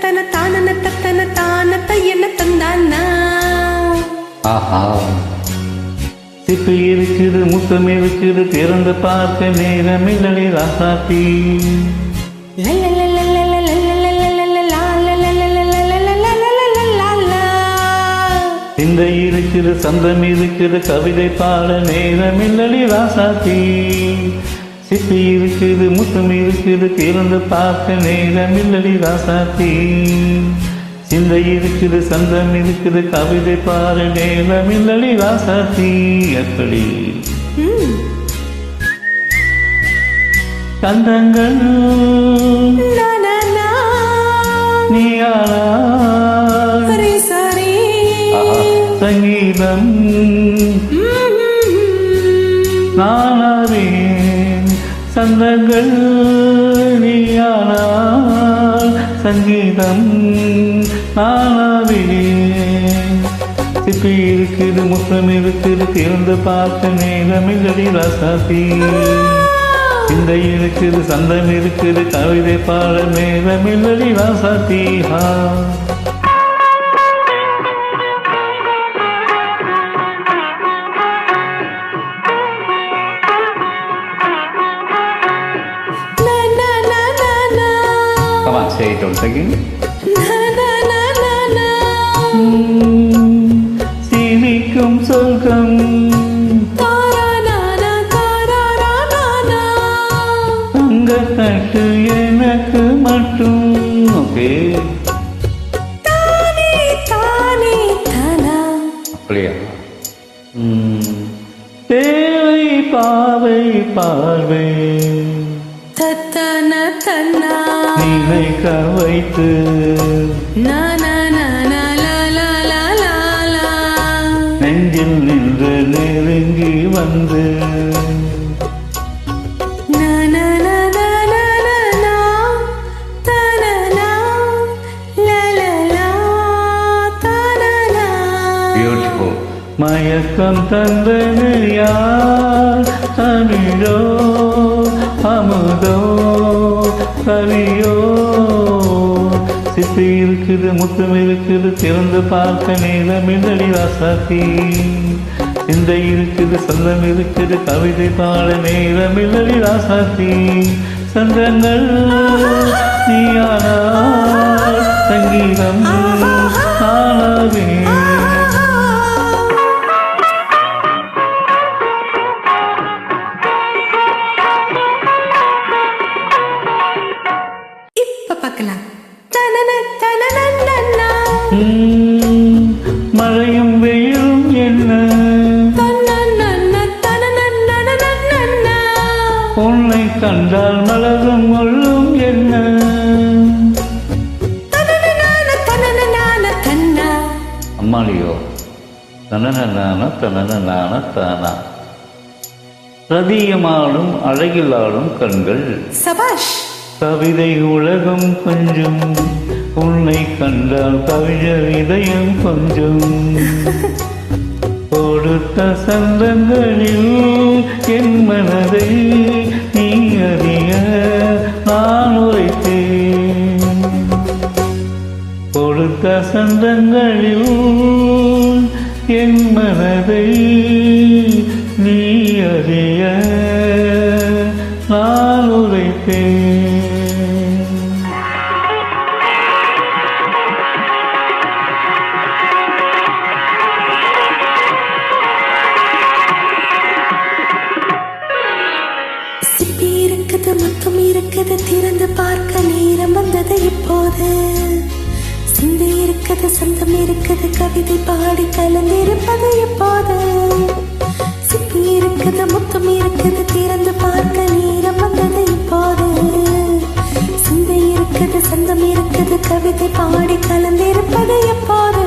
தத்தன தானன தத்தன தானத்தை என்ன தந்தானா. ஆஹா சிப்பு இருக்குது முத்தம் இருக்குது திறந்து பார்க்க நேரமில்லடி ராசாத்தி. இந்த இருக்குது சந்தம் இருக்குது கவிதை பாட நேரமில்லடி ராசாத்தி. சிப்பு இருக்குது முத்தம் இருக்குது திறந்து பார்க்க நேரமில்லடி ராசாத்தி. சிந்தை இருக்குது சந்தம் இருக்குது கவிதை பாட நேரமில்லடி ராசாத்தி. எப்படி கந்தங்கள் நீயாளா சங்கீதம் நானாவேன் சந்தங்கள் நீயானால் சங்கீதம் நானாவேன். சிப்பி இருக்குது முத்தம் இருக்குது திறந்து பார்க்க நேரமில்லடி ராசாத்தி. இந்த இருக்குது சந்தம் இருக்குது கவிதை பாட நேரமில்லடி ராசாத்தி. Come on, say it once again. சீனிக்கும் சொர்க்கம் அங்க கட்டு எனக்கு மட்டும். ஓகே அப்படியா? தேவை பாவை பார்வை நினைக்க வைத்து நெஞ்சில் நின்று நெருங்கி வந்து பியூட்டிஃபுல். மயக்கம் தந்தது யார்? தமிழோ அமுதோ கவியோ. சிப்பி இருக்குது முத்தம் இருக்குது திறந்து பார்க்க நேரமில்லடி ராசாத்தி. சிந்தை இருக்குது சந்தம் இருக்குது கவிதை பாட நேரமில்லடி ராசாத்தி. சந்தங்கள் நீயானால் சங்கீதம் நானாவே. மழையும் வெயிலும் என்ன உன்னை கண்டால் மலரும் முள்ளும் என்ன. அம்மாடியோ தனனான தனனான தானா. ரதியமாடும் அழகிலாடும் கண்கள் சபாஷ். கவிதை உலகம் கொஞ்சம் உன்னை கண்டால் கவிஞர் இதயம் கொஞ்சம். கொடுத்த சந்தங்களில் என் மனதை நீ அறிய நான் உரைத்தேன். கொடுத்த சந்தங்களில் என் மனதை நீ அறிய நான் உரைத்தேன். முத்தம் இருக்குது திறந்து பார்க்க நேரம் வந்தது இப்போது. சிந்தை இருக்குது சந்தம் இருக்குது கவிதை பாடி கலந்திருப்பது எப்போது. சிப்பி இருக்குது முத்தம் இருக்குது திறந்து பார்க்க நேரம் வந்தது இப்போது. சிந்தை இருக்குது சந்தம் இருக்குது கவிதை பாடி கலந்திருப்பது எப்போது.